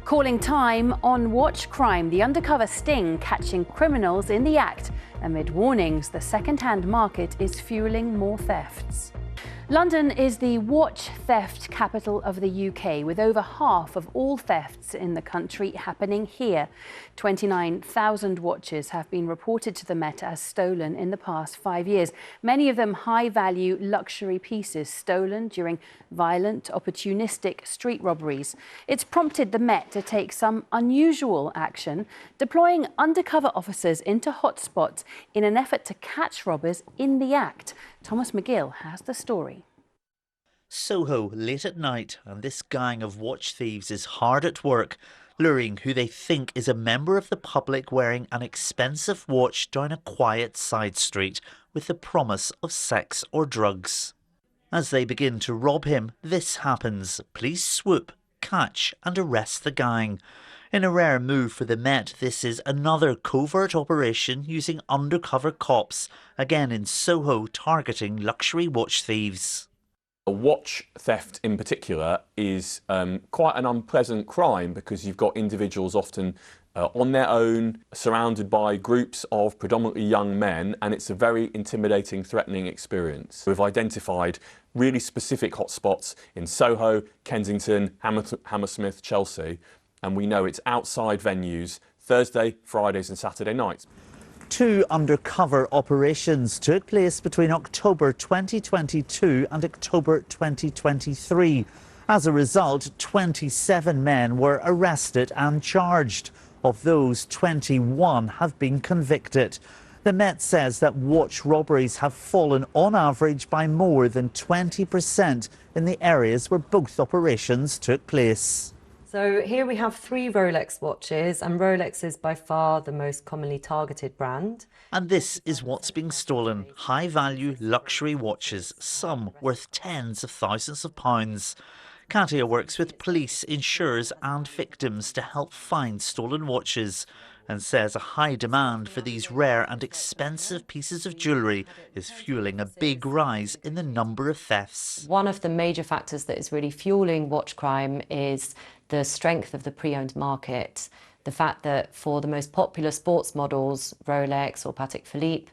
Calling time on watch crime, the undercover sting catching criminals in the act. Amid warnings, the second-hand market is fueling more thefts. London is the watch theft capital of the UK, with over half of all thefts in the country happening here. 29,000 watches have been reported to the Met as stolen in the past 5 years, many of them high-value luxury pieces stolen during violent, opportunistic street robberies. It's prompted the Met to take some unusual action, deploying undercover officers into hotspots in an effort to catch robbers in the act. Thomas McGill has the story. Soho, late at night, and this gang of watch thieves is hard at work, luring who they think is a member of the public wearing an expensive watch down a quiet side street with the promise of sex or drugs. As they begin to rob him, this happens. Police swoop, catch and arrest the gang. In a rare move for the Met, this is another covert operation using undercover cops, again in Soho, targeting luxury watch thieves. A watch theft in particular is quite an unpleasant crime because you've got individuals often on their own, surrounded by groups of predominantly young men, and it's a very intimidating, threatening experience. We've identified really specific hotspots in Soho, Kensington, Hammersmith, Chelsea, and we know it's outside venues, Thursday, Fridays and Saturday nights. 2 undercover operations took place between October 2022 and October 2023. As a result, 27 men were arrested and charged. Of those, 21 have been convicted. The Met says that watch robberies have fallen on average by more than 20% in the areas where both operations took place. So here we have 3 Rolex watches, and Rolex is by far the most commonly targeted brand. And this is what's being stolen. High-value luxury watches, some worth tens of thousands of pounds. Katia works with police, insurers and victims to help find stolen watches, and says a high demand for these rare and expensive pieces of jewellery is fueling a big rise in the number of thefts. One of the major factors that is really fueling watch crime is the strength of the pre-owned market. The fact that for the most popular sports models, Rolex or Patek Philippe,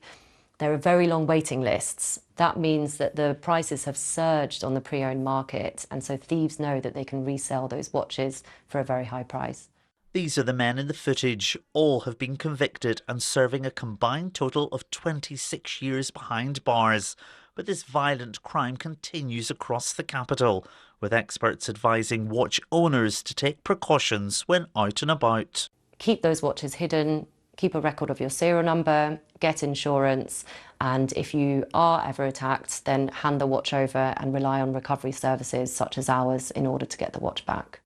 there are very long waiting lists. That means that the prices have surged on the pre-owned market, and so thieves know that they can resell those watches for a very high price. These are the men in the footage. All have been convicted and serving a combined total of 26 years behind bars. But this violent crime continues across the capital, with experts advising watch owners to take precautions when out and about. Keep those watches hidden, keep a record of your serial number, get insurance, and if you are ever attacked, then hand the watch over and rely on recovery services such as ours in order to get the watch back.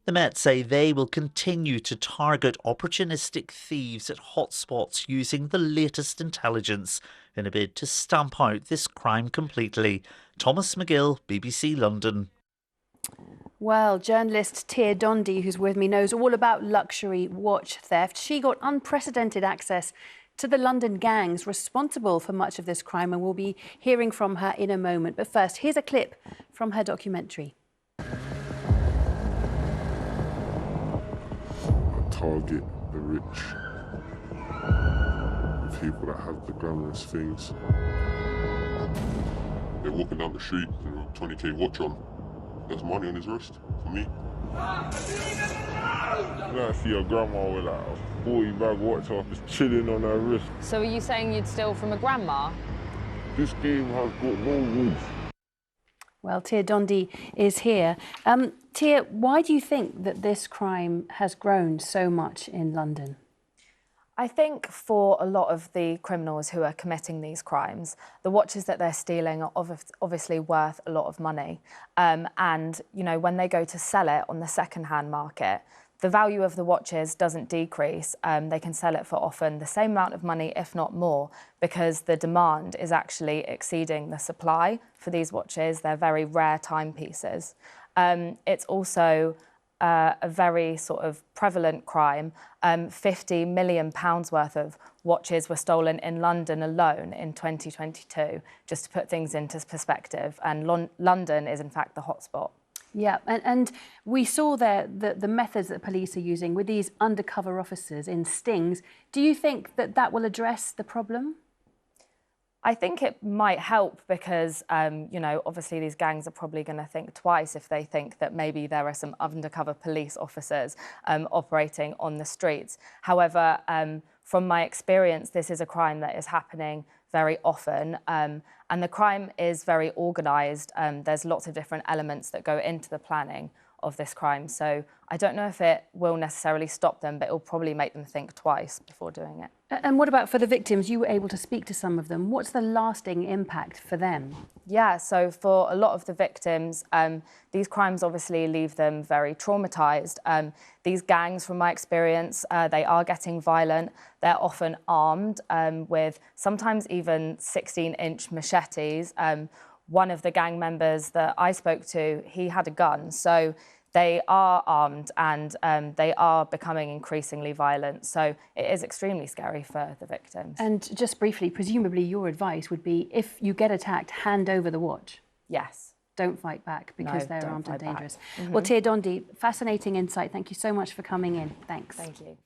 The Met say they will continue to target opportunistic thieves at hotspots using the latest intelligence in a bid to stamp out this crime completely. Thomas McGill, BBC London. Well, journalist Tia Dondi, who's with me, knows all about luxury watch theft. She got unprecedented access to the London gangs responsible for much of this crime, and we'll be hearing from her in a moment. But first, here's a clip from her documentary. Target the rich, the people that have the glamorous things. They're walking down the street with a 20k watch on. There's money on his wrist for me. You don't see your grandma with like a 40-bag watch off just chilling on her wrist. So are you saying you'd steal from a grandma? This game has got no rules. Well, Tia Dondi is here. Tia, why do you think that this crime has grown so much in London? I think for a lot of the criminals who are committing these crimes, the watches that they're stealing are obviously worth a lot of money. And, you know, when they go to sell it on the second-hand market, the value of the watches doesn't decrease. They can sell it for often the same amount of money, if not more, because the demand is actually exceeding the supply for these watches. They're very rare timepieces. It's also a very sort of prevalent crime. £50 million worth of watches were stolen in London alone in 2022, just to put things into perspective. And London is, in fact, the hotspot. Yeah, and we saw there the methods that police are using with these undercover officers in stings. Do you think that that will address the problem? I think it might help because, you know, obviously these gangs are probably going to think twice if they think that maybe there are some undercover police officers operating on the streets. However, from my experience, this is a crime that is happening very often, and the crime is very organised. There's lots of different elements that go into the planning of this crime. So I don't know if it will necessarily stop them, but it will probably make them think twice before doing it. And what about for the victims? You were able to speak to some of them. What's the lasting impact for them? Yeah, so for a lot of the victims, these crimes obviously leave them very traumatised. These gangs, from my experience, they are getting violent. They're often armed with sometimes even 16-inch machetes. One of the gang members that I spoke to, he had a gun. So they are armed and they are becoming increasingly violent. So it is extremely scary for the victims. And just briefly, presumably your advice would be if you get attacked, hand over the watch. Yes. Don't fight back because No, they're don't armed and fight back. dangerous. Well, Tia Dondi, fascinating insight. Thank you so much for coming in. Thanks. Thank you.